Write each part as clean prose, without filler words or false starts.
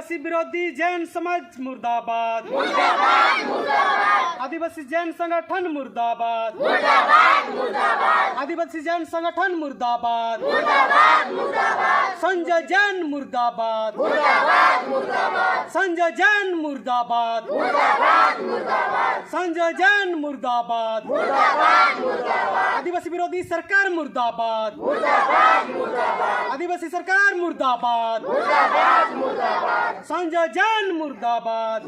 आदिवासी विरोधी जैन समाज मुर्दाबाद, आदिवासी जैन संगठन मुर्दाबाद, आदिवासी जैन संगठन मुर्दाबाद, संजय जैन मुर्दाबाद, संजय जैन मुर्दाबाद, संजय जैन मुर्दाबाद, आदिवासी विरोधी सरकार मुर्दाबाद, आदिवासी सरकार मुर्दाबाद, संजय जैन मुर्दाबाद,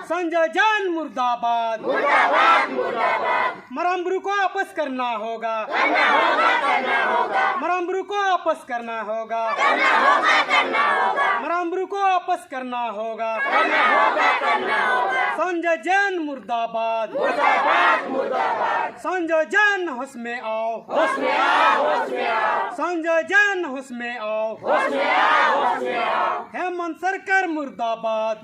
संजय जैन मुर्दाबाद। मराम्बरू को वापस करना होगा, मराम्बरू को वापस करना होगा, मराम्बरू को वापस करना होगा। संजय जैन मुर्दाबाद, संजय जैन होश में आओ, संजय जैन होश में आओ। हेमंत सरकार मुर्दाबाद,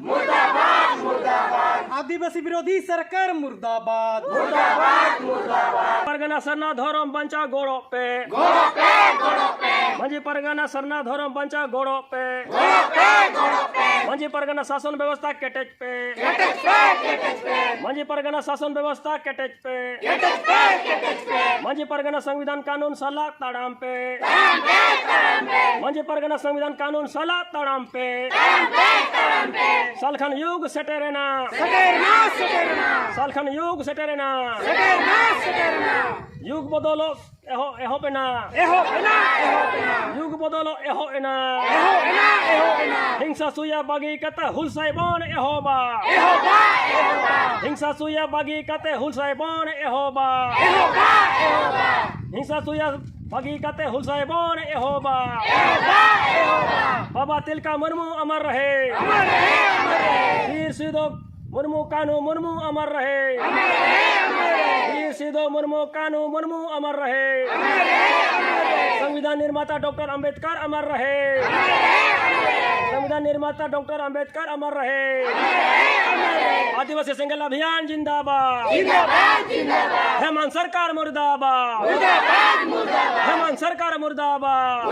आदिवासी विरोधी सरकार मुर्दाबाद। परगना सरना धर्म बंचा गोड़ो पे, मंझी परगना सरना धर्म बंचा गोड़ो पे, मंझी परगना शासन व्यवस्था केटेज पे, मंझी परगना शासन व्यवस्था केटेज पे, मंझी परगना संविधान कानून सलाह ताड़ाम पे, मंझी परगना संविधान कानून सलाह ताड़ाम पे। सालखन युग सेटेरेना, सालखन युग सेटेरेना, युग बदलो एहो एहो पेना, युग बदलो एहो एना, हिंसा सुया बागी कते हुलसाइबन एहोबा, हिंसा सुया बागी कते हुलसाइबन एहोबा, हिंसा सुया बागी कते हुलसाइबन एहोबा। बाबा तिलका मुर्मू अमर रहे, वीर सिधो मुर्मू कानू मुर्मू अमर रहे, वीर सिधो मुर्मू कानू मुर्मू अमर रहे, संविधान निर्माता डॉक्टर अंबेडकर अमर रहे, संविधान निर्माता डॉक्टर अंबेडकर अमर रहे। आदिवासी सिंगल अभियान जिंदाबाद, हेमंत सरकार मुर्दाबाद, हेमंत सरकार मुर्दाबाद,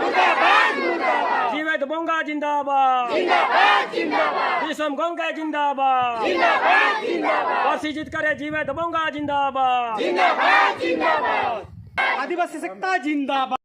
जीवित बोंगा जिंदाबाद, विषम गोंगा जिंदाबाद, वर्षी जीत करे जीवित बोंगा जिंदाबाद, आदिवासी सत्ता जिंदाबाद।